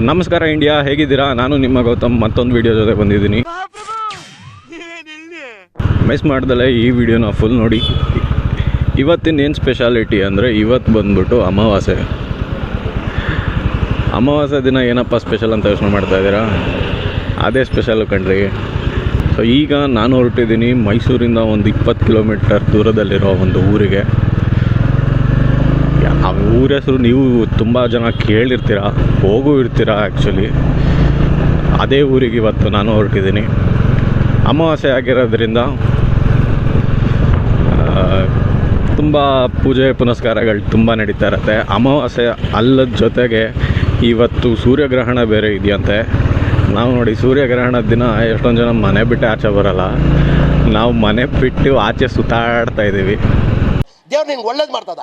ನಮಸ್ಕಾರ ಇಂಡಿಯಾ, ಹೇಗಿದ್ದೀರಾ? ನಾನು ನಿಮ್ಮ ಗೌತಮ್ ಮತ್ತೊಂದು ವಿಡಿಯೋ ಜೊತೆ ಬಂದಿದ್ದೀನಿ. ಮಿಸ್ ಮಾಡ್ದಲೇ ಈ ವಿಡಿಯೋನ ಫುಲ್ ನೋಡಿ. ಇವತ್ತಿನ ಏನು ಸ್ಪೆಷಾಲಿಟಿ ಅಂದರೆ, ಇವತ್ತು ಬಂದ್ಬಿಟ್ಟು ಅಮಾವಾಸ್ಯೆ ದಿನ ಏನಪ್ಪ ಸ್ಪೆಷಲ್ ಅಂತ ಯೋಚನೆ ಮಾಡ್ತಾ ಇದ್ದೀರಾ? ಅದೇ ಸ್ಪೆಷಲ್ಲು ಕಣ್ರಿ. ಸೊ ಈಗ ನಾನು ಹೊರಟಿದ್ದೀನಿ ಮೈಸೂರಿಂದ ಒಂದು 20 ಕಿಲೋಮೀಟರ್ ದೂರದಲ್ಲಿರೋ ಒಂದು ಊರಿಗೆ. ಆ ಊರ ಹೆಸರು ನೀವು ತುಂಬ ಜನ ಕೇಳಿರ್ತೀರ, ಹೋಗೂ ಇರ್ತೀರ. ಆ್ಯಕ್ಚುಲಿ ಅದೇ ಊರಿಗೆ ಇವತ್ತು ನಾನು ಹೊರಟಿದ್ದೀನಿ. ಅಮಾವಾಸ್ಯೆ ಆಗಿರೋದ್ರಿಂದ ತುಂಬ ಪೂಜೆ ಪುನಸ್ಕಾರಗಳು ತುಂಬ ನಡೀತಾ ಇರುತ್ತೆ. ಅಮಾವಾಸ್ಯೆ ಅಲ್ಲದ ಜೊತೆಗೆ ಇವತ್ತು ಸೂರ್ಯಗ್ರಹಣ ಬೇರೆ ಇದೆಯಂತೆ. ನಾವು ನೋಡಿ, ಸೂರ್ಯಗ್ರಹಣದ ದಿನ ಎಷ್ಟೊಂದು ಜನ ಮನೆ ಬಿಟ್ಟು ಆಚೆ ಬರೋಲ್ಲ. ನಾವು ಮನೆ ಬಿಟ್ಟು ಆಚೆ ಸುತ್ತಾಡ್ತಾ ಇದ್ದೀವಿ. ದೇವ್ರು ನಿಂಗೆ ಒಳ್ಳೇದು ಮಾಡ್ತದ,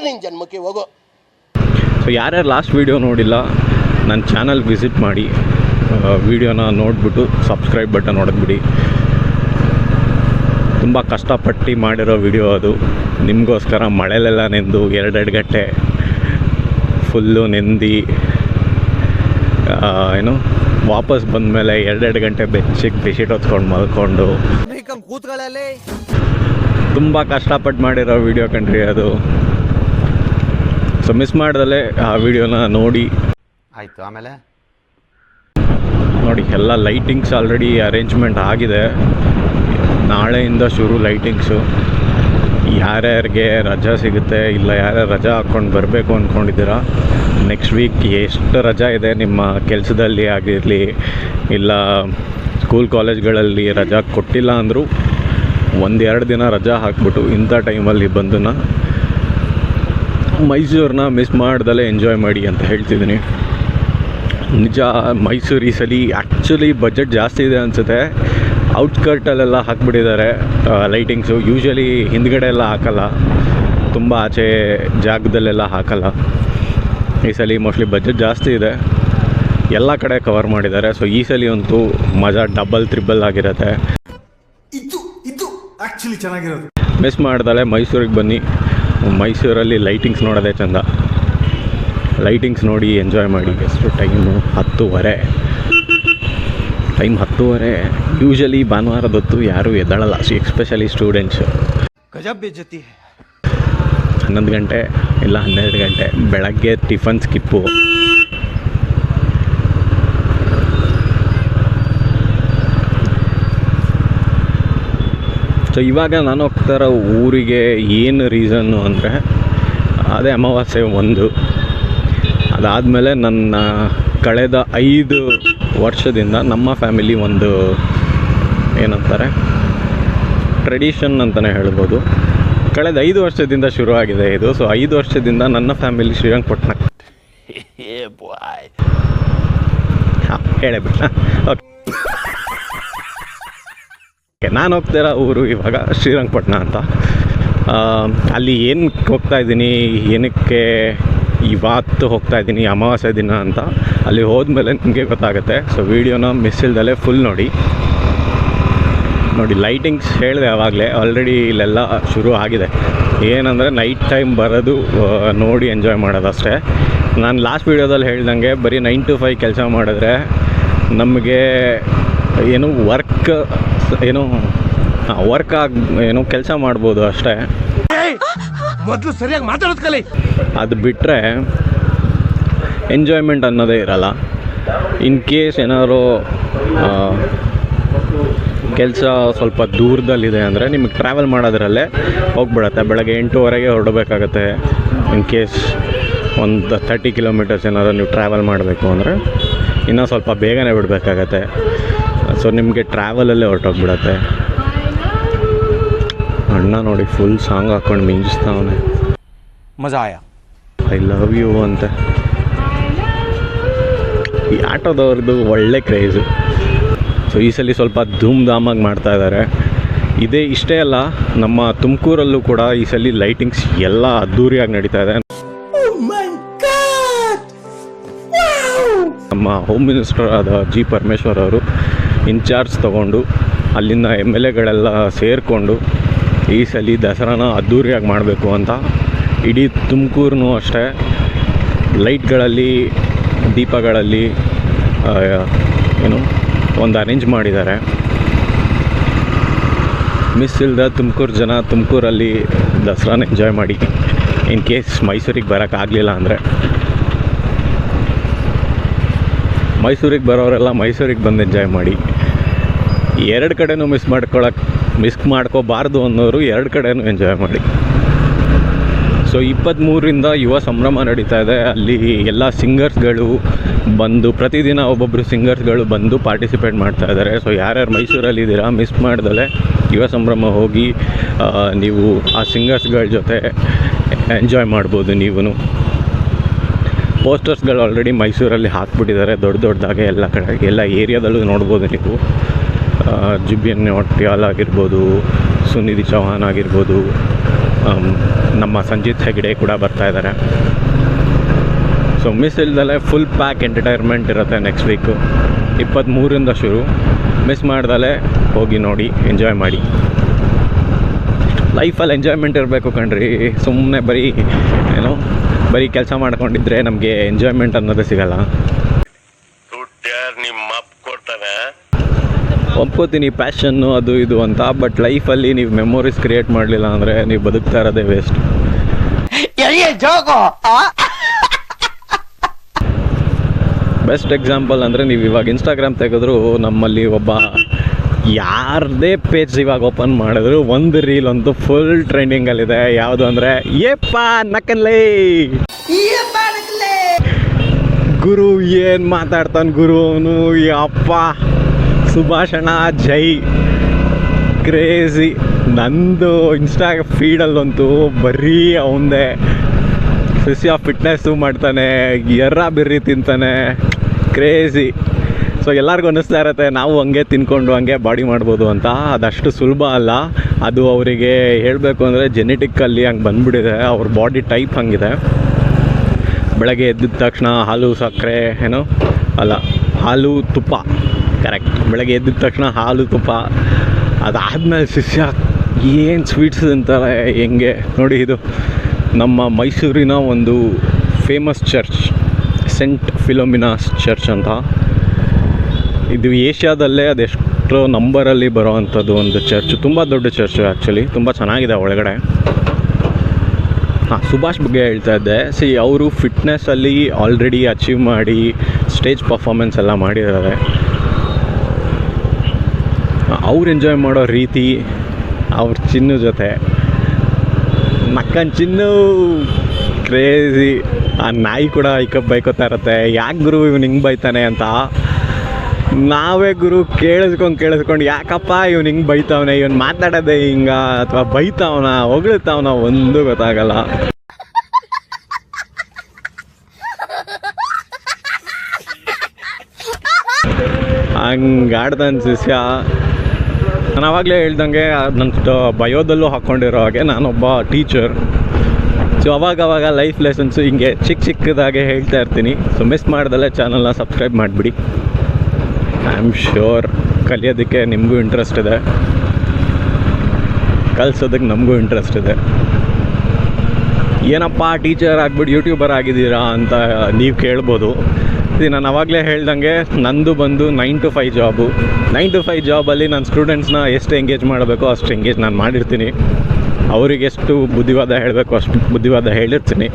ನಿನ್ನ ಜನ್ಮಕ್ಕೆ ಹೋಗೋ. ಸೊ ಯಾರ್ಯಾರು ಲಾಸ್ಟ್ ವೀಡಿಯೋ ನೋಡಿಲ್ಲ, ನನ್ನ ಚಾನಲ್ ವಿಸಿಟ್ ಮಾಡಿ, ವೀಡಿಯೋನ ನೋಡಿಬಿಟ್ಟು ಸಬ್ಸ್ಕ್ರೈಬ್ ಬಟನ್ ಹೊಡೆದ್ಬಿಡಿ. ತುಂಬ ಕಷ್ಟಪಟ್ಟು ಮಾಡಿರೋ ವಿಡಿಯೋ ಅದು. ನಿಮಗೋಸ್ಕರ ಮಳೆಲೆಲ್ಲ ನೆಂದು 2 ಗಂಟೆ ಫುಲ್ಲು ನೆಂದು ವಾಪಸ್ ಬಂದಮೇಲೆ 2 ಗಂಟೆ ಬೆಡ್ಶೀಟ್ ಹೊತ್ಕೊಂಡು ಮಲ್ಕೊಂಡು ತುಂಬ ಕಷ್ಟಪಟ್ಟು ಮಾಡಿರೋ ವಿಡಿಯೋ ಕಣ್ರಿ ಅದು. ಸೊ ಮಿಸ್ ಮಾಡ್ದಲೇ ಆ ವಿಡಿಯೋನ ನೋಡಿ. ಆಯಿತು. ಆಮೇಲೆ ನೋಡಿ, ಎಲ್ಲ ಲೈಟಿಂಗ್ಸ್ ಆಲ್ರೆಡಿ ಅರೇಂಜ್ಮೆಂಟ್ ಆಗಿದೆ. ನಾಳೆಯಿಂದ ಶುರು ಲೈಟಿಂಗ್ಸು. ಯಾರ್ಯಾರಿಗೆ ರಜಾ ಸಿಗುತ್ತೆ, ಇಲ್ಲ ಯಾರ್ಯಾರು ರಜಾ ಹಾಕ್ಕೊಂಡು ಬರಬೇಕು ಅಂದ್ಕೊಂಡಿದ್ದೀರಾ, ನೆಕ್ಸ್ಟ್ ವೀಕ್ ಎಷ್ಟು ರಜಾ ಇದೆ ನಿಮ್ಮ ಕೆಲಸದಲ್ಲಿ ಆಗಿರಲಿ, ಇಲ್ಲ ಸ್ಕೂಲ್ ಕಾಲೇಜ್ಗಳಲ್ಲಿ ರಜಾ ಕೊಟ್ಟಿಲ್ಲ ಅಂದರೂ 1-2 ದಿನ ರಜಾ ಹಾಕ್ಬಿಟ್ಟು ಇಂಥ ಟೈಮಲ್ಲಿ ಬಂದು ಮೈಸೂರನ್ನ ಮಿಸ್ ಮಾಡ್ದಲೇ ಎಂಜಾಯ್ ಮಾಡಿ ಅಂತ ಹೇಳ್ತಿದ್ದೀನಿ. ನಿಜ, ಮೈಸೂರು ಈ ಸಲ ಆ್ಯಕ್ಚುಲಿ ಬಜೆಟ್ ಜಾಸ್ತಿ ಇದೆ ಅನಿಸುತ್ತೆ. ಔಟ್ಸ್ಕರ್ಟಲ್ಲೆಲ್ಲ ಹಾಕ್ಬಿಟ್ಟಿದ್ದಾರೆ ಲೈಟಿಂಗ್ಸು. ಯೂಶ್ವಲಿ ಹಿಂದ್ಗಡೆ ಎಲ್ಲ ಹಾಕಲ್ಲ, ತುಂಬ ಆಚೆ ಜಾಗದಲ್ಲೆಲ್ಲ ಹಾಕಲ್ಲ. ಈ ಸಲ ಮೋಸ್ಟ್ಲಿ ಬಜೆಟ್ ಜಾಸ್ತಿ ಇದೆ, ಎಲ್ಲ ಕಡೆ ಕವರ್ ಮಾಡಿದ್ದಾರೆ. ಸೊ ಈ ಸಲ ಅಂತೂ ಮಜಾ ಡಬಲ್ ತ್ರಿಬಲ್ ಆಗಿರುತ್ತೆ. ಇದು ಆ್ಯಕ್ಚುಲಿ ಚೆನ್ನಾಗಿರೋದು. ಮಿಸ್ ಮಾಡ್ದಲೇ ಮೈಸೂರಿಗೆ ಬನ್ನಿ. ಮೈಸೂರಲ್ಲಿ ಲೈಟಿಂಗ್ಸ್ ನೋಡೋದೇ ಚೆಂದ. ಲೈಟಿಂಗ್ಸ್ ನೋಡಿ ಎಂಜಾಯ್ ಮಾಡಿ. ಎಷ್ಟು ಟೈಮು? 10:30. ಟೈಮ್ 10:30. ಯೂಶ್ವಲಿ ಭಾನುವಾರದೊತ್ತು ಯಾರೂ ಎದ್ದೇಳಲ್ಲ, ಎಸ್ಪೆಷಲಿ ಸ್ಟೂಡೆಂಟ್ಸು. ಗಜಬ್ ಬೇಜತಿ. 11 ಗಂಟೆ ಇಲ್ಲ 12 ಗಂಟೆ ಬೆಳಗ್ಗೆ ಟಿಫನ್ ಸ್ಕಿಪ್ಪು. ಸೊ ಇವಾಗ ನಾನು ಹೋಗ್ತಾರ ಊರಿಗೆ ಏನು ರೀಸನ್ನು ಅಂದರೆ, ಅದೇ ಅಮಾವಾಸ್ಯೆ ಒಂದು. ಅದಾದಮೇಲೆ ನನ್ನ ಕಳೆದ 5 ವರ್ಷದಿಂದ ನಮ್ಮ ಫ್ಯಾಮಿಲಿ ಒಂದು ಏನಂತಾರೆ ಟ್ರೆಡಿಷನ್ ಅಂತಲೇ ಹೇಳ್ಬೋದು. ಕಳೆದ 5 ವರ್ಷದಿಂದ ಶುರುವಾಗಿದೆ ಇದು. ಸೊ 5 ವರ್ಷದಿಂದ ನನ್ನ ಫ್ಯಾಮಿಲಿ ಶ್ರೀರಂಗಪಟ್ಟಣ ಹೇಳಬಿಟ್ಟ. ಓಕೆ, ನಾನು ಹೋಗ್ತಿರೋ ಊರು ಇವಾಗ ಶ್ರೀರಂಗಪಟ್ಟಣ ಅಂತ. ಅಲ್ಲಿ ಏನಕ್ಕೆ ಹೋಗ್ತಾಯಿದ್ದೀನಿ, ಏನಕ್ಕೆ ಇವತ್ತು ಹೋಗ್ತಾಯಿದ್ದೀನಿ ಅಮಾವಾಸ್ಯೆ ದಿನ ಅಂತ ಅಲ್ಲಿ ಹೋದ್ಮೇಲೆ ನಿಮಗೆ ಗೊತ್ತಾಗುತ್ತೆ. ಸೊ ವೀಡಿಯೋನ ಮಿಸ್ ಇಲ್ದಲೇ ಫುಲ್ ನೋಡಿ. ಲೈಟಿಂಗ್ಸ್ ಹೇಳಿದೆ ಆವಾಗಲೇ, ಆಲ್ರೆಡಿ ಇಲ್ಲೆಲ್ಲ ಶುರು ಆಗಿದೆ. ಏನಂದರೆ ನೈಟ್ ಟೈಮ್ ಬರೋದು ನೋಡಿ ಎಂಜಾಯ್ ಮಾಡೋದಷ್ಟೇ. ನಾನು ಲಾಸ್ಟ್ ವೀಡಿಯೋದಲ್ಲಿ ಹೇಳ್ದಂಗೆ ಬರೀ 9 to 5 ಕೆಲಸ ಮಾಡಿದ್ರೆ ನಮಗೆ ವರ್ಕ್ ಕೆಲಸ ಮಾಡ್ಬೋದು ಅಷ್ಟೇ. ಮೊದಲು ಸರಿಯಾಗಿ ಮಾತಾಡೋದು ಕಲಿ. ಅದು ಬಿಟ್ಟರೆ ಎಂಜಾಯ್ಮೆಂಟ್ ಅನ್ನೋದೇ ಇರಲ್ಲ. ಇನ್ ಕೇಸ್ ಏನಾದ್ರು ಕೆಲಸ ಸ್ವಲ್ಪ ದೂರದಲ್ಲಿದೆ ಅಂದರೆ ನಿಮಗೆ ಟ್ರಾವೆಲ್ ಮಾಡೋದ್ರಲ್ಲೇ ಹೋಗ್ಬಿಡತ್ತೆ. ಬೆಳಗ್ಗೆ 8:30ಗೆ ಹೊರಡಬೇಕಾಗತ್ತೆ. ಇನ್ ಕೇಸ್ ಒಂದು 30 ಕಿಲೋಮೀಟರ್ಸ್ ಏನಾದರೂ ನೀವು ಟ್ರಾವೆಲ್ ಮಾಡಬೇಕು ಅಂದರೆ ಇನ್ನೂ ಸ್ವಲ್ಪ ಬೇಗನೆ ಬಿಡಬೇಕಾಗತ್ತೆ. ಸೊ ನಿಮಗೆ ಟ್ರಾವೆಲಲ್ಲೇ ಹೊರಟೋಗ್ಬಿಡತ್ತೆ. ಅಣ್ಣ ನೋಡಿ ಫುಲ್ ಸಾಂಗ್ ಹಾಕ್ಕೊಂಡು ಮಿಂಚಿಸ್ತಾವನೆ. ಮಜಾ ಆಯ. ಐ ಲವ್ ಯು ಅಂತ. ಈ ಆಟೋದವ್ರದ್ದು ಒಳ್ಳೆ ಕ್ರೇಜು. ಸೊ ಈ ಸಲ ಸ್ವಲ್ಪ ಧೂಮ್ ಧಾಮಾಗಿ ಮಾಡ್ತಾ ಇದ್ದಾರೆ. ಇಷ್ಟೇ ಅಲ್ಲ, ನಮ್ಮ ತುಮಕೂರಲ್ಲೂ ಕೂಡ ಈ ಸಲ ಲೈಟಿಂಗ್ಸ್ ಎಲ್ಲ ಅದ್ದೂರಿಯಾಗಿ ನಡೀತಾ ಇದೆ. ನಮ್ಮ ಹೋಮ್ ಮಿನಿಸ್ಟರ್ ಆದ ಜಿ ಪರಮೇಶ್ವರ್ ಅವರು ಇನ್ಚಾರ್ಜ್ ತೊಗೊಂಡು ಅಲ್ಲಿಂದ MLAಗಳೆಲ್ಲ ಸೇರಿಕೊಂಡು ಈ ಸಲ ದಸರಾನ ಅದ್ದೂರಿಯಾಗಿ ಮಾಡಬೇಕು ಅಂತ ಇಡೀ ತುಮಕೂರನ್ನೂ ಅಷ್ಟೇ ಲೈಟ್ಗಳಲ್ಲಿ ದೀಪಗಳಲ್ಲಿ ಏನು ಒಂದು ಅರೇಂಜ್ ಮಾಡಿದ್ದಾರೆ. ಮಿಸ್ ಇಲ್ಲದ ತುಮಕೂರು ಜನ ತುಮಕೂರಲ್ಲಿ ದಸರಾನ ಎಂಜಾಯ್ ಮಾಡಿ. ಇನ್ ಕೇಸ್ ಮೈಸೂರಿಗೆ ಬರೋಕ್ಕಾಗಲಿಲ್ಲ ಅಂದರೆ ಮೈಸೂರಿಗೆ ಬರೋರೆಲ್ಲ ಮೈಸೂರಿಗೆ ಬಂದು ಎಂಜಾಯ್ ಮಾಡಿ. ಎರಡು ಕಡೆನೂ ಮಿಸ್ ಮಾಡ್ಕೋಬಾರ್ದು ಅನ್ನೋರು ಎರಡು ಕಡೆನೂ ಎಂಜಾಯ್ ಮಾಡಿ. ಸೊ 23ರಿಂದ ಯುವ ಸಂಭ್ರಮ ನಡೀತಾ ಇದೆ. ಅಲ್ಲಿ ಎಲ್ಲ ಸಿಂಗರ್ಸ್ಗಳು ಬಂದು ಪ್ರತಿದಿನ ಒಬ್ಬೊಬ್ಬರು ಸಿಂಗರ್ಸ್ಗಳು ಬಂದು ಪಾರ್ಟಿಸಿಪೇಟ್ ಮಾಡ್ತಾ ಇದ್ದಾರೆ. ಸೊ ಯಾರ್ಯಾರು ಮೈಸೂರಲ್ಲಿದ್ದೀರಾ ಮಿಸ್ ಮಾಡ್ದಲೆ ಯುವ ಸಂಭ್ರಮ ಹೋಗಿ ನೀವು ಆ ಸಿಂಗರ್ಸ್ಗಳ ಜೊತೆ ಎಂಜಾಯ್ ಮಾಡ್ಬೋದು. ನೀವು ಪೋಸ್ಟರ್ಸ್ಗಳು ಆಲ್ರೆಡಿ ಮೈಸೂರಲ್ಲಿ ಹಾಕ್ಬಿಟ್ಟಿದ್ದಾರೆ ದೊಡ್ಡದಾಗೆ ಎಲ್ಲ ಕಡೆ, ಎಲ್ಲ ಏರಿಯಾದಲ್ಲೂ ನೋಡ್ಬೋದು ನೀವು. ಜುಬಿಯನ್ ನೌಟಿಯಾಲ್ ಆಗಿರ್ಬೋದು, ಸುನಿಧಿ ಚೌಹಾನ್ ಆಗಿರ್ಬೋದು, ನಮ್ಮ ಸಂಜಿತ್ ಹೆಗ್ಡೆ ಕೂಡ ಬರ್ತಾ ಇದ್ದಾರೆ. ಸೊ ಮಿಸ್ ಇಲ್ದಲೆ ಫುಲ್ ಪ್ಯಾಕ್ ಎಂಟರ್ಟೈನ್ಮೆಂಟ್ ಇರುತ್ತೆ ನೆಕ್ಸ್ಟ್ ವೀಕು 23ರಿಂದ ಶುರು. ಮಿಸ್ ಮಾಡ್ದಲೆ ಹೋಗಿ ನೋಡಿ, ಎಂಜಾಯ್ ಮಾಡಿ. ಲೈಫಲ್ಲಿ ಎಂಜಾಯ್ಮೆಂಟ್ ಇರಬೇಕು ಕಣ್ರಿ. ಸುಮ್ಮನೆ ಬರೀ ಕೆಲಸ ಮಾಡ್ಕೊಂಡಿದ್ರೆ ನಮಗೆ ಎಂಜಾಯ್ಮೆಂಟ್ ಅನ್ನೋದೇ ಸಿಗಲ್ಲ. ಒಪ್ಕೋತೀನಿ ಪ್ಯಾಷನ್ನು ಅದು ಇದು ಅಂತ, ಬಟ್ ಲೈಫಲ್ಲಿ ನೀವು ಮೆಮೊರೀಸ್ ಕ್ರಿಯೇಟ್ ಮಾಡಲಿಲ್ಲ ಅಂದರೆ ನೀವು ಬದುಕ್ತಾ ಇರೋದೇ ವೇಸ್ಟ್. ಬೆಸ್ಟ್ ಎಕ್ಸಾಂಪಲ್ ಅಂದರೆ ನೀವು ಇವಾಗ ಇನ್ಸ್ಟಾಗ್ರಾಮ್ ತೆಗೆದ್ರು ನಮ್ಮಲ್ಲಿ ಒಬ್ಬ ಯಾರದೇ ಪೇಜ್ ಇವಾಗ ಓಪನ್ ಮಾಡಿದ್ರು ಒಂದು ರೀಲ್ ಅಂತೂ ಫುಲ್ ಟ್ರೆಂಡಿಂಗಲ್ಲಿದೆ. ಯಾವುದು ಅಂದರೆ ಏಪ್ಪ ನಕಲೇ ಗುರು ಏನು ಮಾತಾಡ್ತಾನೆ ಗುರು ಅವನು, ಯಪ್ಪ ಸುಭಾಷಣ ಜೈ ಕ್ರೇಜಿ. ನಂದು ಇನ್ಸ್ಟಾ ಫೀಡಲ್ಲಂತೂ ಬರೀ ಅವಂದೇ. ಶಿಷ್ಯ ಫಿಟ್ನೆಸ್ಸು ಮಾಡ್ತಾನೆ, ಎರ್ರ ಬಿರ್ರಿ ತಿಂತಾನೆ, ಕ್ರೇಜಿ. ಸೊ ಎಲ್ಲರಿಗೂ ಅನ್ನಿಸ್ತಾ ಇರುತ್ತೆ ನಾವು ಹಂಗೆ ತಿನ್ಕೊಂಡು ಹಂಗೆ ಬಾಡಿ ಮಾಡ್ಬೋದು ಅಂತ. ಅದಷ್ಟು ಸುಲಭ ಅಲ್ಲ. ಅದು ಅವರಿಗೆ ಹೇಳಬೇಕು ಅಂದರೆ ಜೆನೆಟಿಕ್ಕಲ್ಲಿ ಹಂಗೆ ಬಂದುಬಿಟ್ಟಿದೆ, ಅವ್ರ ಬಾಡಿ ಟೈಪ್ ಹಂಗಿದೆ. ಬೆಳಗ್ಗೆ ಎದ್ದಿದ ತಕ್ಷಣ ಹಾಲು ಸಕ್ಕರೆ ಹಾಲು ತುಪ್ಪ, ಕರೆಕ್ಟ್. ಬೆಳಗ್ಗೆ ಎದ್ದಿದ ತಕ್ಷಣ ಹಾಲು ತುಪ್ಪ, ಅದಾದಮೇಲೆ ಶಿಷ್ಯ ಏನು ಸ್ವೀಟ್ಸ್ ಅಂತಾರೆ ಹೆಂಗೆ ನೋಡಿ. ಇದು ನಮ್ಮ ಮೈಸೂರಿನ ಒಂದು famous church, Saint Philomena's church ಅಂತ. ಇದು ಏಷ್ಯಾದಲ್ಲೇ ಅದೆಷ್ಟೋ ನಂಬರಲ್ಲಿ ಬರೋವಂಥದ್ದು ಒಂದು ಚರ್ಚ್. ತುಂಬ ದೊಡ್ಡ ಚರ್ಚು ಆ್ಯಕ್ಚುಲಿ, ತುಂಬ ಚೆನ್ನಾಗಿದೆ ಒಳಗಡೆ. ಸುಭಾಷ್ ಬಗ್ಗೆ ಹೇಳ್ತಾ ಇದ್ದೆ. ಅವರು ಫಿಟ್ನೆಸ್ಸಲ್ಲಿ ಆಲ್ರೆಡಿ ಅಚೀವ್ ಮಾಡಿ ಸ್ಟೇಜ್ ಪರ್ಫಾರ್ಮೆನ್ಸ್ ಎಲ್ಲ ಮಾಡಿದ್ದಾರೆ. ಅವ್ರು ಎಂಜಾಯ್ ಮಾಡೋ ರೀತಿ, ಅವ್ರ ಚಿನ್ನು ಜೊತೆ ನಕ್ಕನ್ ಚಿನ್ನು ಕ್ರೇಜಿ. ಆ ನಾಯಿ ಕೂಡ ಬೈಕೋತಾ ಇರುತ್ತೆ, ಯಾಕೆ ಗುರು ಇವ್ನು ಹಿಂಗೆ ಬೈತಾನೆ ಅಂತ. ನಾವೇ ಗುರು ಕೇಳಿಸ್ಕೊಂಡು ಯಾಕಪ್ಪ ಇವ್ನು ಹಿಂಗೆ ಬೈತಾವನೆ, ಇವನು ಮಾತಾಡೋದೆ ಹಿಂಗ ಅಥವಾ ಬೈತಾವನ ಹೊಗಳ್ತಾವನ ಒಂದು ಗೊತ್ತಾಗಲ್ಲ. ಹಂಗಾಡ್ತಾನೆ ಶಿಷ್ಯ. ನಾನು ಆವಾಗಲೇ ಹೇಳ್ದಂಗೆ ನನ್ನ ಬಯೋದಲ್ಲೂ ಹಾಕ್ಕೊಂಡಿರೋ ಹಾಗೆ ನಾನೊಬ್ಬ ಟೀಚರ್. ಸೊ ಅವಾಗವಾಗ ಲೈಫ್ ಲೆಸನ್ಸು ಹಿಂಗೆ ಚಿಕ್ಕದಾಗೆ ಹೇಳ್ತಾ ಇರ್ತೀನಿ. ಸೊ ಮಿಸ್ ಮಾಡ್ದಲ್ಲೇ ಚಾನಲ್ನ ಸಬ್ಸ್ಕ್ರೈಬ್ ಮಾಡಿಬಿಡಿ. ಐ ಆಮ್ ಶ್ಯೂರ್ ಕಲಿಯೋದಕ್ಕೆ ನಿಮಗೂ ಇಂಟ್ರೆಸ್ಟ್ ಇದೆ, ಕಲಿಸೋದಕ್ಕೆ ನಮಗೂ ಇಂಟ್ರೆಸ್ಟ್ ಇದೆ. ಏನಪ್ಪ ಟೀಚರ್ ಆಗಿಬಿಟ್ಟು ಯೂಟ್ಯೂಬರ್ ಆಗಿದ್ದೀರಾ ಅಂತ ನೀವು ಕೇಳ್ಬೋದು. ನಾನು ಆವಾಗಲೇ ಹೇಳ್ದಂಗೆ ನಂದು ಬಂದು 9 to 5 ಜಾಬು. 9 to 5 ಜಾಬಲ್ಲಿ ನಾನು ಸ್ಟೂಡೆಂಟ್ಸ್ನ ಎಷ್ಟು ಎಂಗೇಜ್ ಮಾಡಬೇಕೋ ಅಷ್ಟು ಎಂಗೇಜ್ ನಾನು ಮಾಡಿರ್ತೀನಿ. ಅವರಿಗೆ ಎಷ್ಟು ಬುದ್ಧಿವಾದ ಹೇಳಬೇಕು ಅಷ್ಟು ಬುದ್ಧಿವಾದ ಹೇಳಿರ್ತೀನಿ.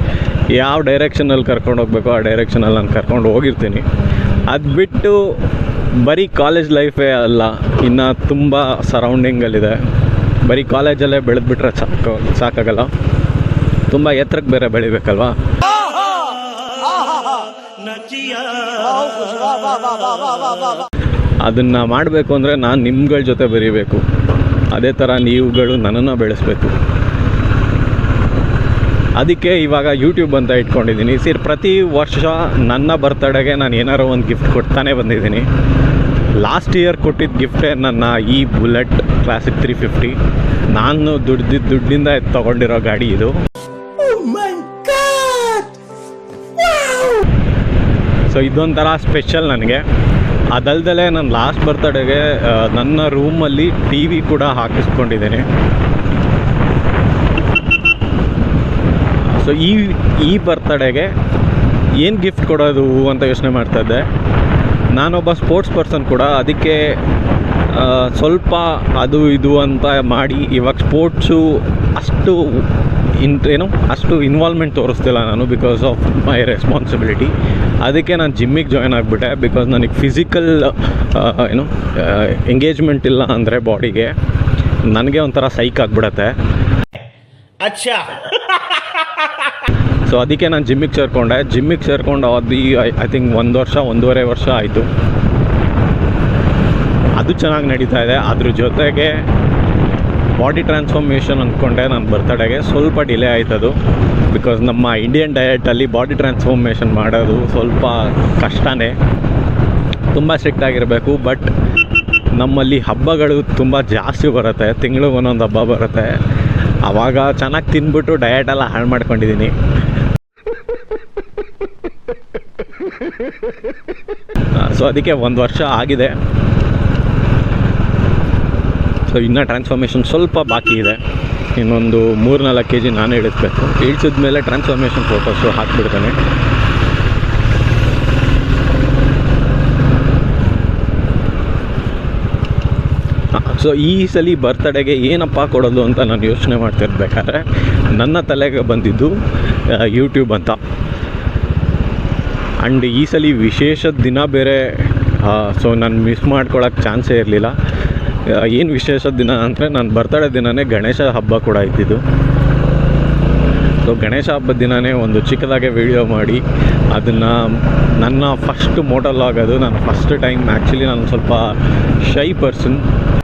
ಯಾವ ಡೈರೆಕ್ಷನಲ್ಲಿ ಕರ್ಕೊಂಡು ಹೋಗಬೇಕೋ ಆ ಡೈರೆಕ್ಷನಲ್ಲಿ ನಾನು ಕರ್ಕೊಂಡು ಹೋಗಿರ್ತೀನಿ. ಅದು ಬಿಟ್ಟು ಬರೀ ಕಾಲೇಜ್ ಲೈಫೇ ಅಲ್ಲ, ಇನ್ನು ತುಂಬ ಸರೌಂಡಿಂಗಲ್ಲಿದೆ. ಬರೀ ಕಾಲೇಜಲ್ಲೇ ಬೆಳೆದ್ಬಿಟ್ರೆ ಸಾಕಾಗಲ್ಲ, ತುಂಬ ಎತ್ತರಕ್ಕೆ ಬೇರೆ ಬೆಳಿಬೇಕಲ್ವಾ. ಅದನ್ನು ಮಾಡಬೇಕು ಅಂದರೆ ನಾನು ನಿಮ್ಗಳ ಜೊತೆ ಬೆರಿಬೇಕು, ಅದೇ ಥರ ನೀವುಗಳು ನನ್ನನ್ನು ಬೆಳೆಸಬೇಕು. ಅದಕ್ಕೆ ಇವಾಗ ಯೂಟ್ಯೂಬ್ ಅಂತ ಇಟ್ಕೊಂಡಿದ್ದೀನಿ. ಪ್ರತಿ ವರ್ಷ ನನ್ನ ಬರ್ತಡೆಗೆ ನಾನು ಏನಾರೋ ಒಂದು ಗಿಫ್ಟ್ ಕೊಡ್ತಾನೆ ಬಂದಿದ್ದೀನಿ. ಲಾಸ್ಟ್ ಇಯರ್ ಕೊಟ್ಟಿದ್ದ ಗಿಫ್ಟೇ ನನ್ನ ಈ ಬುಲೆಟ್ ಕ್ಲಾಸಿಕ್ 350. ನಾನು ದುಡ್ಡಿಂದ ತೊಗೊಂಡಿರೋ ಗಾಡಿ ಇದು. ಸೊ ಇದೊಂಥರ ಸ್ಪೆಷಲ್ ನನಗೆ. ಅದಲ್ದಲೇ ನಾನು ಲಾಸ್ಟ್ ಬರ್ತಡೆಗೆ ನನ್ನ ರೂಮಲ್ಲಿ ಟಿ ವಿ ಕೂಡ ಹಾಕಿಸ್ಕೊಂಡಿದ್ದೇನೆ. ಸೊ ಈ ಬರ್ತಡೆಗೆ ಏನು ಗಿಫ್ಟ್ ಕೊಡೋದು ಅಂತ ಯೋಚನೆ ಮಾಡ್ತಾಯಿದ್ದೆ. ನಾನೊಬ್ಬ ಸ್ಪೋರ್ಟ್ಸ್ ಪರ್ಸನ್ ಕೂಡ, ಅದಕ್ಕೆ ಸ್ವಲ್ಪ ಅದು ಇದು ಅಂತ ಮಾಡಿ ಇವಾಗ ಸ್ಪೋರ್ಟ್ಸು ಅಷ್ಟು ಅಷ್ಟು ಇನ್ವಾಲ್ವ್ಮೆಂಟ್ ತೋರಿಸ್ತಿಲ್ಲ ನಾನು, ಬಿಕಾಸ್ ಆಫ್ ಮೈ ರೆಸ್ಪಾನ್ಸಿಬಿಲಿಟಿ. ಅದಕ್ಕೆ ನಾನು ಜಿಮ್ಮಿಗೆ ಜಾಯ್ನ್ ಆಗಿಬಿಟ್ಟೆ. ಬಿಕಾಸ್ ನನಗೆ ಫಿಸಿಕಲ್ ಎಂಗೇಜ್ಮೆಂಟ್ ಇಲ್ಲ ಅಂದರೆ ಬಾಡಿಗೆ ನನಗೆ ಒಂಥರ ಸೈಕ್ ಆಗಿಬಿಡತ್ತೆ. ಸೊ ಅದಕ್ಕೆ ನಾನು ಜಿಮ್ಮಿಗೆ ಸೇರಿಕೊಂಡು ಅದು ಐ ಥಿಂಕ್ 1 ವರ್ಷ 1.5 ವರ್ಷ ಆಯಿತು. ಅದು ಚೆನ್ನಾಗಿ ನಡೀತಾ ಇದೆ. ಅದ್ರ ಜೊತೆಗೆ ಬಾಡಿ ಟ್ರಾನ್ಸ್ಫಾರ್ಮೇಷನ್ ಅಂದ್ಕೊಂಡೆ ನನ್ನ ಬರ್ತಡೆಗೆ, ಸ್ವಲ್ಪ ಡಿಲೇ ಆಯ್ತದು. ಬಿಕಾಸ್ ನಮ್ಮ ಇಂಡಿಯನ್ ಡಯಟಲ್ಲಿ ಬಾಡಿ ಟ್ರಾನ್ಸ್ಫಾರ್ಮೇಷನ್ ಮಾಡೋದು ಸ್ವಲ್ಪ ಕಷ್ಟನೇ, ತುಂಬ ಸ್ಟ್ರಿಕ್ಟ್ ಆಗಿರಬೇಕು. ಬಟ್ ನಮ್ಮಲ್ಲಿ ಹಬ್ಬಗಳು ತುಂಬ ಜಾಸ್ತಿ ಬರುತ್ತೆ, ತಿಂಗಳಿಗೆ ಒಂದೊಂದು ಹಬ್ಬ ಬರುತ್ತೆ. ಆವಾಗ ಚೆನ್ನಾಗಿ ತಿಂದ್ಬಿಟ್ಟು ಡಯಟೆಲ್ಲ ಹಾಳು ಮಾಡ್ಕೊಂಡಿದ್ದೀನಿ. ಸೊ ಅದಕ್ಕೆ 1 ವರ್ಷ ಆಗಿದೆ. ಸೊ ಇನ್ನೂ ಟ್ರಾನ್ಸ್ಫಾರ್ಮೇಷನ್ ಸ್ವಲ್ಪ ಬಾಕಿ ಇದೆ. ಇನ್ನೊಂದು 3-4 kg ನಾನು ಇಳಿಸ್ಬೇಕು. ಇಳಿಸಿದ ಮೇಲೆ ಟ್ರಾನ್ಸ್ಫಾರ್ಮೇಷನ್ ಫೋಟೋಸು ಹಾಕ್ಬಿಡ್ತೇನೆ. ಸೊ ಈ ಸಲ ಬರ್ತಡೆಗೆ ಏನಪ್ಪ ಕೊಡೋದು ಅಂತ ನಾನು ಯೋಚನೆ ಮಾಡ್ತಿರ್ಬೇಕಾದ್ರೆ ನನ್ನ ತಲೆಗೆ ಬಂದಿದ್ದು ಯೂಟ್ಯೂಬ್ ಅಂತ. ಆ್ಯಂಡ್ ಈ ಸಲ ವಿಶೇಷ ದಿನ ಬೇರೆ, ಸೊ ನಾನು ಮಿಸ್ ಮಾಡ್ಕೊಳ್ಳೋಕ್ಕೆ ಚಾನ್ಸೇ ಇರಲಿಲ್ಲ. ಏನು ವಿಶೇಷ ದಿನ ಅಂದರೆ ನನ್ನ ಬರ್ತಡೇ ದಿನವೇ ಗಣೇಶ ಹಬ್ಬ ಕೂಡ ಇದ್ದಿದ್ದು. ಸೊ ಗಣೇಶ ಹಬ್ಬದ ದಿನವೇ ಒಂದು ಚಿಕ್ಕದಾಗೆ ವಿಡಿಯೋ ಮಾಡಿ ಅದನ್ನು ನನ್ನ ಫಸ್ಟ್ ಮೋಟೋಲಾಗ್, ಅದು ನನ್ನ ಫಸ್ಟ್ ಟೈಮ್. ಆ್ಯಕ್ಚುಲಿ ನಾನು ಸ್ವಲ್ಪ ಶೈ ಪರ್ಸನ್,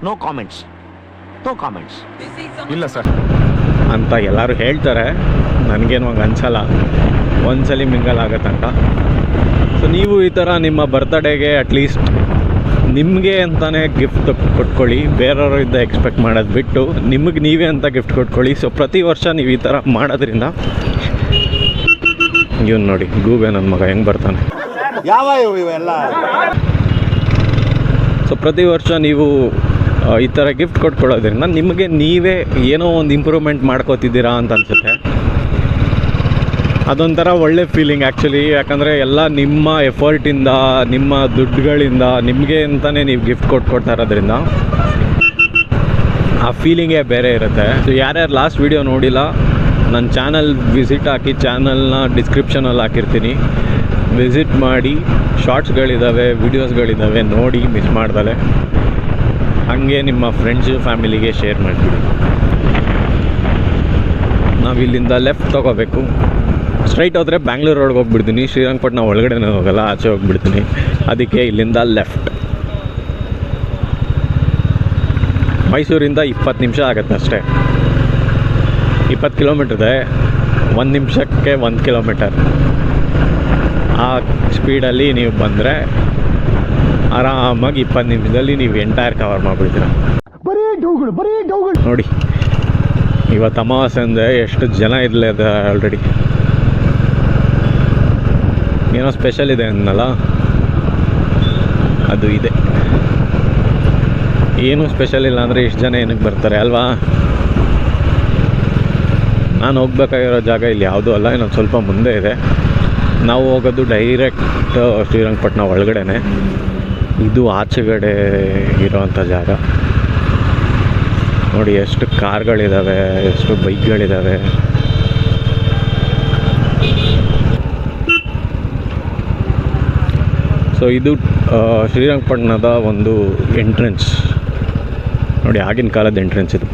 ನೋ ಕಾಮೆಂಟ್ಸ್ ಇಲ್ಲ ಸರ್ ಅಂತ ಎಲ್ಲರೂ ಹೇಳ್ತಾರೆ. ನನಗೇನು ಹಂಗೆ ಅನ್ಸಲ್ಲ, ಒಂದ್ಸಲಿ ಮಿಂಗಲ್ ಆಗತ್ತಂತ. ಸೊ ನೀವು ಈ ಥರ ನಿಮ್ಮ ಬರ್ತಡೇಗೆ ಅಟ್ಲೀಸ್ಟ್ ನಿಮಗೆ ಅಂತಲೇ ಗಿಫ್ಟ್ ಕೊಟ್ಕೊಳ್ಳಿ. ಬೇರೆಯವರಿಂದ ಎಕ್ಸ್ಪೆಕ್ಟ್ ಮಾಡೋದು ಬಿಟ್ಟು ನಿಮಗೆ ನೀವೇ ಅಂತ ಗಿಫ್ಟ್ ಕೊಟ್ಕೊಳ್ಳಿ. ಸೊ ಪ್ರತಿ ವರ್ಷ ನೀವು ಈ ಥರ ಮಾಡೋದ್ರಿಂದ, ಇವನು ನೋಡಿ ಗೂಬೆ ನನ್ನ ಮಗ ಹೆಂಗೆ ಬರ್ತಾನೆ. ಇವೆಲ್ಲ ಸೊ ಪ್ರತಿ ವರ್ಷ ನೀವು ಈ ಥರ ಗಿಫ್ಟ್ ಕೊಟ್ಕೊಳ್ಳೋದ್ರಿಂದ ನಿಮಗೆ ನೀವೇ ಏನೋ ಒಂದು ಇಂಪ್ರೂವ್ಮೆಂಟ್ ಮಾಡ್ಕೋತಿದ್ದೀರಾ ಅಂತ ಅನಿಸುತ್ತೆ. ಅದೊಂಥರ ಒಳ್ಳೆ ಫೀಲಿಂಗ್ ಆ್ಯಕ್ಚುಲಿ. ಯಾಕಂದರೆ ಎಲ್ಲ ನಿಮ್ಮ ಎಫರ್ಟಿಂದ, ನಿಮ್ಮ ದುಡ್ಡುಗಳಿಂದ ನಿಮಗೆ ಅಂತಲೇ ನೀವು ಗಿಫ್ಟ್ ಕೊಡ್ತಾ ಇರೋದ್ರಿಂದ ಆ ಫೀಲಿಂಗೇ ಬೇರೆ ಇರುತ್ತೆ. ಸೊ ಯಾರ್ಯಾರು ಲಾಸ್ಟ್ ವೀಡಿಯೋ ನೋಡಿಲ್ಲ, ನನ್ನ ಚಾನಲ್ ವಿಸಿಟ್ ಹಾಕಿ, ಚಾನಲ್ನ ಡಿಸ್ಕ್ರಿಪ್ಷನಲ್ಲಿ ಹಾಕಿರ್ತೀನಿ, ವಿಸಿಟ್ ಮಾಡಿ. ಶಾರ್ಟ್ಸ್ಗಳಿದ್ದಾವೆ, ವೀಡಿಯೋಸ್ಗಳಿದ್ದಾವೆ, ನೋಡಿ ಮಿಸ್ ಮಾಡ್ದಲೆ. ಹಾಗೆ ನಿಮ್ಮ ಫ್ರೆಂಡ್ಸು ಫ್ಯಾಮಿಲಿಗೆ ಶೇರ್ ಮಾಡಿಬಿಡಿ. ನಾವು ಇಲ್ಲಿಂದ ಲೆಫ್ಟ್ ತೊಗೋಬೇಕು. ಸ್ಟ್ರೈಟ್ ಹೋದರೆ ಬ್ಯಾಂಗ್ಳೂರು ರೋಡ್ಗೆ ಹೋಗ್ಬಿಡ್ತೀನಿ. ಶ್ರೀರಂಗಪಟ್ಟಣ ಒಳಗಡೆನೇ ಹೋಗಲ್ಲ, ಆಚೆ ಹೋಗ್ಬಿಡ್ತೀನಿ. ಅದಕ್ಕೆ ಇಲ್ಲಿಂದ ಲೆಫ್ಟ್. ಮೈಸೂರಿಂದ 20 ನಿಮಿಷ ಆಗುತ್ತೆ ಅಷ್ಟೇ. 20 ಕಿಲೋಮೀಟ್ರ್ ಇದೆ. 1 ನಿಮಿಷಕ್ಕೆ 1 ಕಿಲೋಮೀಟರ್. ಆ ಸ್ಪೀಡಲ್ಲಿ ನೀವು ಬಂದರೆ ಆರಾಮಾಗಿ 20 ನಿಮಿಷದಲ್ಲಿ ನೀವು ಎಂಟೈರ್ ಕವರ್ ಮಾಡಿಬಿಡ್ತೀರ. ನೋಡಿ ಇವತ್ತು ಅಮಾವಾಸ್ಯೆ ಅಂದರೆ ಎಷ್ಟು ಜನ ಇರಲಿದೆ ಆಲ್ರೆಡಿ. ಏನೋ ಸ್ಪೆಷಲ್ ಇದೆ ಅನ್ನಲ್ಲ, ಅದು ಇದೆ. ಏನೂ ಸ್ಪೆಷಲ್ ಇಲ್ಲ ಅಂದರೆ ಇಷ್ಟು ಜನ ಏನಕ್ಕೆ ಬರ್ತಾರೆ ಅಲ್ವಾ. ನಾನು ಹೋಗ್ಬೇಕಾಗಿರೋ ಜಾಗ ಇಲ್ಲಿ ಯಾವುದೂ ಅಲ್ಲ, ಇನ್ನೊಂದು ಸ್ವಲ್ಪ ಮುಂದೆ ಇದೆ. ನಾವು ಹೋಗೋದು ಡೈರೆಕ್ಟ್ ಶ್ರೀರಂಗಪಟ್ಟಣ ಒಳಗಡೆನೆ. ಇದು ಆಚೆಗಡೆ ಇರೋವಂಥ ಜಾಗ. ನೋಡಿ ಎಷ್ಟು ಕಾರ್ಗಳಿದ್ದಾವೆ, ಎಷ್ಟು ಬೈಕ್ಗಳಿದ್ದಾವೆ. ಸೊ ಇದು ಶ್ರೀರಂಗಪಟ್ಟಣದ ಒಂದು ಎಂಟ್ರೆನ್ಸ್. ನೋಡಿ ಆಗಿನ ಕಾಲದ ಎಂಟ್ರೆನ್ಸ್ ಇದು.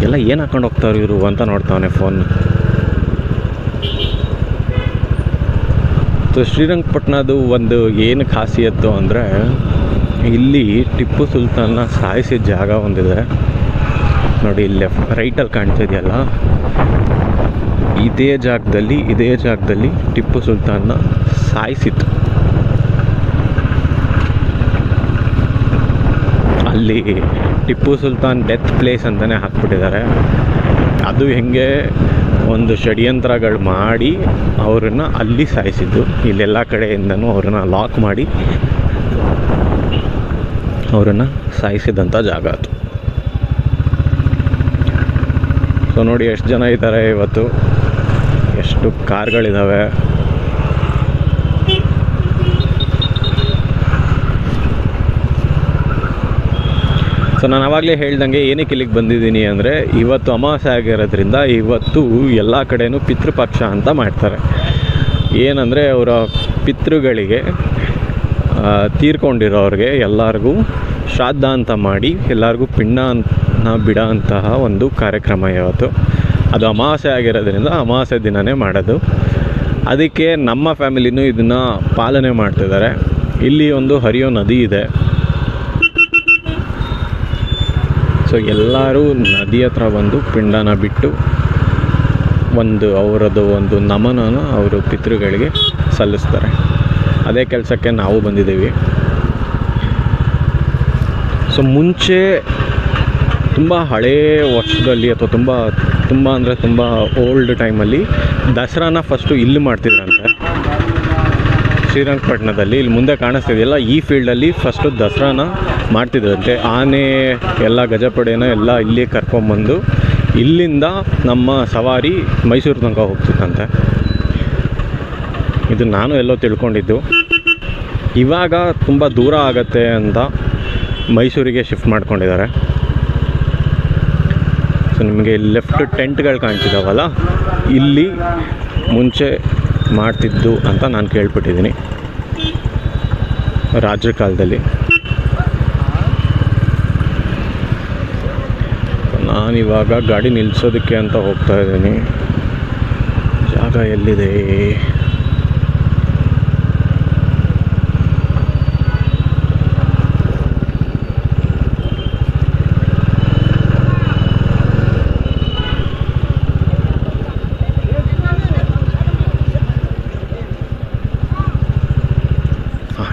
ಎಲ್ಲ ಏನು ಹಾಕೊಂಡು ಹೋಗ್ತಾವ್ರು ಇವರು ಅಂತ ನೋಡ್ತಾವನೆ ಫೋನ್. ಸೊ ಶ್ರೀರಂಗಪಟ್ಟಣದು ಒಂದು ಏನು ಖಾಸಿಯತ್ತು ಅಂದರೆ ಇಲ್ಲಿ ಟಿಪ್ಪು ಸುಲ್ತಾನ್ನ ಸಾಯಿಸಿದ ಜಾಗ ಒಂದಿದೆ ನೋಡಿ. ಇಲ್ಲಿ ರೈಟಲ್ಲಿ ಕಾಣ್ತಿದೆಯಲ್ಲ, ಇದೇ ಜಾಗದಲ್ಲಿ ಟಿಪ್ಪು ಸುಲ್ತಾನ್ನ ಸಾಯಿಸಿತ್ತು. ಅಲ್ಲಿ ಟಿಪ್ಪು ಸುಲ್ತಾನ್ ಡೆತ್ ಪ್ಲೇಸ್ ಅಂತಲೇ ಹಾಕ್ಬಿಟ್ಟಿದ್ದಾರೆ. ಅದು ಹೆಂಗೆ ಒಂದು ಷಡ್ಯಂತ್ರಗಳು ಮಾಡಿ ಅವ್ರನ್ನ ಅಲ್ಲಿ ಸಾಯಿಸಿದ್ದು. ಇಲ್ಲೆಲ್ಲ ಕಡೆಯಿಂದನೂ ಅವ್ರನ್ನ ಲಾಕ್ ಮಾಡಿ ಅವರನ್ನು ಸಾಯಿಸಿದಂಥ ಜಾಗ ಅದು. ಸೊ ನೋಡಿ ಎಷ್ಟು ಜನ ಇದ್ದಾರೆ ಇವತ್ತು, ಎಷ್ಟು ಕಾರ್ಗಳಿದ್ದಾವೆ. ಸೊ ನಾನು ಆವಾಗಲೇ ಹೇಳ್ದಂಗೆ ಏನಕ್ಕೆ ಇಲ್ಲಿಗೆ ಬಂದಿದ್ದೀನಿ ಅಂದರೆ, ಇವತ್ತು ಅಮಾವಾಸ್ಯೆ ಆಗಿರೋದ್ರಿಂದ ಇವತ್ತು ಎಲ್ಲ ಕಡೆಯೂ ಪಿತೃಪಕ್ಷ ಅಂತ ಮಾಡ್ತಾರೆ. ಏನಂದರೆ ಅವರ ಪಿತೃಗಳಿಗೆ ತೀರ್ಕೊಂಡಿರೋರಿಗೆ ಎಲ್ಲರಿಗೂ ಶ್ರಾದ್ದ ಅಂತ ಮಾಡಿ ಎಲ್ಲರಿಗೂ ಪಿಂಡನ ಬಿಡೋ ಅಂತಹ ಒಂದು ಕಾರ್ಯಕ್ರಮ ಇವತ್ತು. ಅದು ಅಮಾವಾಸ್ಯೆ ಆಗಿರೋದ್ರಿಂದ ಅಮಾವಾಸ್ಯೆ ದಿನವೇ ಮಾಡೋದು. ಅದಕ್ಕೆ ನಮ್ಮ ಫ್ಯಾಮಿಲಿನೂ ಇದನ್ನು ಪಾಲನೆ ಮಾಡ್ತಿದ್ದಾರೆ. ಇಲ್ಲಿ ಒಂದು ಹರಿಯೋ ನದಿ ಇದೆ. ಸೊ ಎಲ್ಲರೂ ನದಿ ಹತ್ರ ಬಂದು ಪಿಂಡನ ಬಿಟ್ಟು ಅವರದ್ದು ಒಂದು ನಮನನ ಅವರು ಪಿತೃಗಳಿಗೆ ಸಲ್ಲಿಸ್ತಾರೆ. ಅದೇ ಕೆಲಸಕ್ಕೆ ನಾವು ಬಂದಿದ್ದೀವಿ. ಸೊ ಮುಂಚೆ ತುಂಬ ಹಳೆಯ ವರ್ಷದಲ್ಲಿ ಅಥವಾ ತುಂಬ ಅಂದರೆ ತುಂಬ ಓಲ್ಡ್ ಟೈಮಲ್ಲಿ ದಸರಾನ ಫಸ್ಟು ಇಲ್ಲಿ ಮಾಡ್ತಿದ್ರಂತೆ, ಶ್ರೀರಂಗಪಟ್ಟಣದಲ್ಲಿ. ಇಲ್ಲಿ ಮುಂದೆ ಕಾಣಿಸ್ತಿದೆಯಲ್ಲ, ಈ ಫೀಲ್ಡಲ್ಲಿ ಫಸ್ಟು ದಸರಾನ ಮಾಡ್ತಿದ್ರಂತೆ. ಆನೆ ಎಲ್ಲ ಗಜಪಡೆನ ಎಲ್ಲ ಇಲ್ಲಿ ಕರ್ಕೊಂಬಂದು ಇಲ್ಲಿಂದ ನಮ್ಮ ಸವಾರಿ ಮೈಸೂರು ತನಕ ಹೋಗ್ತಿತ್ತಂತೆ. ಇದು ನಾನು ಎಲ್ಲೋ ತಿಳ್ಕೊಂಡಿದ್ದು. ಇವಾಗ ತುಂಬ ದೂರ ಆಗತ್ತೆ ಅಂತ ಮೈಸೂರಿಗೆ ಶಿಫ್ಟ್ ಮಾಡ್ಕೊಂಡಿದ್ದಾರೆ. ಸೊ ನಿಮಗೆ ಲೆಫ್ಟ್ ಟೆಂಟ್ಗಳು ಕಾಣ್ತಿದ್ದಾವಲ್ಲ, ಇಲ್ಲಿ ಮುಂಚೆ ಮಾಡ್ತಿದ್ದು ಅಂತ ನಾನು ಕೇಳ್ಬಿಟ್ಟಿದ್ದೀನಿ ರಾಜರ ಕಾಲದಲ್ಲಿ. ನಾನಿವಾಗ ಗಾಡಿ ನಿಲ್ಲಿಸೋದಕ್ಕೆ ಅಂತ ಹೋಗ್ತಾ ಇದ್ದೀನಿ. ಜಾಗ ಎಲ್ಲಿದೆ?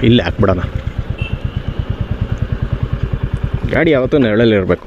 ಇಲ್ಲೇ ಹಾಕ್ಬಿಡೋಣ. ಗಾಡಿ ಯಾವತ್ತೂ ನೆರಳಲ್ಲಿರಬೇಕು.